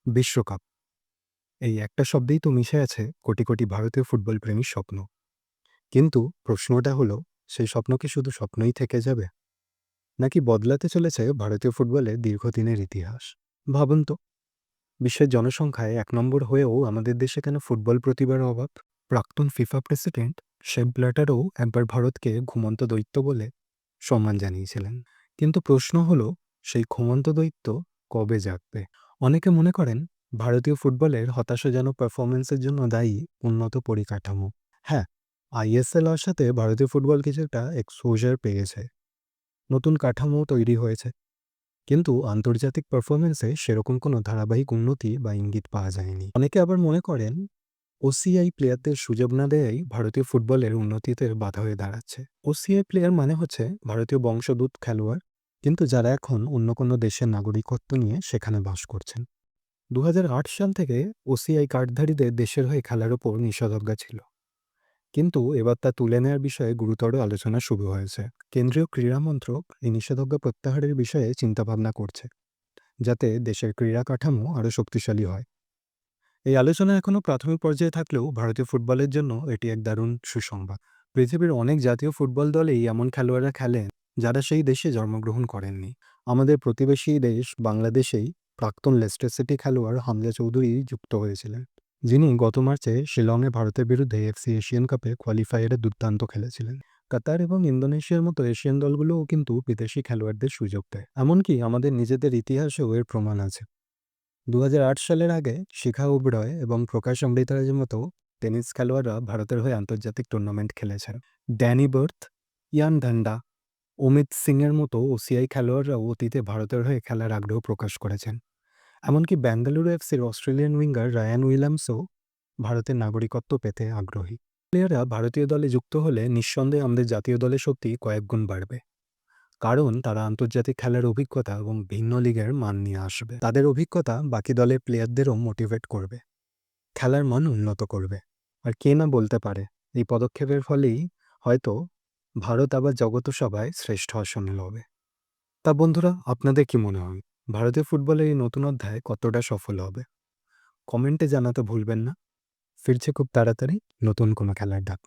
বিশ্বকাপ। এই একটা শব্দেই তো মিশে আছে কোটি, কোটি ভারতীয় ফুটবল প্রেমীর স্বপ্ন। কিন্তু প্রশ্নটা হলো, সেই স্বপ্ন কি শুধু স্বপ্নই থেকে যাবে? নাকি বদলাতে চলেছে ভারতীয় ফুটবলের দীর্ঘদিনের ইতিহাস? ভাবুন তো, বিশ্বের জনসংখ্যায় ১ নম্বর হয়েও আমাদের দেশে কেন ফুটবল প্রতিভার অভাব? প্রাক্তন ফিফা প্রেসিডেন্ট সেপ ব্ল্যাটারও একবার ভারতকে ঘুমন্ত দৈত্য বলে সম্মান জানিয়েছিলেন। কিন্তু প্রশ্ন হলো, সেই ঘুমন্ত দৈত্য কবে জাগবে? অনেকে মনে করেন ভারতীয় ফুটবলের হতাশাজনক পারফরম্যান্সের জন্য দায়ী উন্নত পরিকাঠামো। হ্যাঁ, আইএসএল আসাতে ভারতীয় ফুটবল কিছুটা এক্সপোজার পেয়েছে, নতুন কাঠামো তৈরি হয়েছে, কিন্তু আন্তর্জাতিক পারফরম্যান্সে সেরকম কোনো ধারাবাহিক উন্নতি বা ইঙ্গিত পাওয়া যায়নি। অনেকে আবার মনে করেন ওসিআই প্লেয়ারদের সুযোগ না দেয়াই ভারতীয় ফুটবলের উন্নতিতে বাধা হয়ে দাঁড়াচ্ছে। ওসিআই প্লেয়ার মানে হচ্ছে ভারতীয় বংশোদ্ভূত খেলোয়াড়, কিন্তু যারা এখন অন্য কোনো দেশের নাগরিকত্ব নিয়ে সেখানে বাস করছেন। ২০০৮ সাল থেকে ওসিআই কার্ডধারীদের দেশের হয়ে খেলার ওপর নিষেধাজ্ঞা ছিল, কিন্তু এবার তা তুলে নেওয়ার বিষয়ে গুরুতর আলোচনা শুরু হয়েছে। কেন্দ্রীয় ক্রীড়া মন্ত্রক এই নিষেধাজ্ঞা প্রত্যাহারের বিষয়ে চিন্তাভাবনা করছে, যাতে দেশের ক্রীড়া কাঠামো আরও শক্তিশালী হয়। এই আলোচনা এখনও প্রাথমিক পর্যায়ে থাকলেও ভারতীয় ফুটবলের জন্য এটি এক দারুণ সুসংবাদ। পৃথিবীর অনেক জাতীয় ফুটবল দলেই এমন খেলোয়াড়রা খেলেন যারা সেই দেশে জন্মগ্রহণ করেননি। আমাদের প্রতিবেশী দেশ বাংলাদেশেই প্রাক্তন লেস্টার সিটি খেলোয়াড় হামজা চৌধুরী যুক্ত হয়েছিলেন, যিনি গত মার্চে শিলংয়ে ভারতের বিরুদ্ধে এফসি এশিয়ান কাপে কোয়ালিফায়ারে দুর্দান্ত খেলেছিলেন। কাতার এবং ইন্দোনেশিয়ার মতো এশিয়ান দলগুলোও কিন্তু বিদেশি খেলোয়াড়দের সুযোগ দেয়, এমনকি আমাদের নিজেদের ইতিহাসেও এর প্রমাণ আছে। ২০০৮ সালের আগে শিখা ওবেরয় এবং প্রকাশ অমৃতারাজের মতো টেনিস খেলোয়াড়রা ভারতের হয়ে আন্তর্জাতিক টুর্নামেন্ট খেলেছেন। ড্যানি বার্থ, ইয়ান ধান্ডা, অমিত সিংয়ের মতো ওসিআই খেলোয়াড়রাও অতীতে ভারতের হয়ে খেলার আগ্রহ প্রকাশ করেছেন। এমনকি বেঙ্গালুরু এফসির অস্ট্রেলিয়ান উইঙ্গার রায়ান উইলিয়ামসও ভারতের নাগরিকত্ব পেতে আগ্রহী। প্লেয়াররা ভারতীয় দলে যুক্ত হলে নিঃসন্দেহে আমাদের জাতীয় দলের শক্তি কয়েক গুণ বাড়বে, কারণ তারা আন্তর্জাতিক খেলার অভিজ্ঞতা এবং ভিন্ন লিগের মান নিয়ে আসবে। তাদের অভিজ্ঞতা বাকি দলের প্লেয়ারদেরও মোটিভেট করবে, খেলার মান উন্নত করবে। আর কে না বলতে পারে, এই পদক্ষেপের ফলেই হয়তো ভারত আবার জগত সভায় শ্রেষ্ঠ আসনে হবে। তা বন্ধুরা, আপনাদের কি মনে হয়, ভারতীয় ফুটবলের এই নতুন অধ্যায় কতটা সফল হবে? কমেন্টে জানাতে ভুলবেন না। ফিরছে খুব তাড়াতাড়ি নতুন কোনো খেলার ডাক।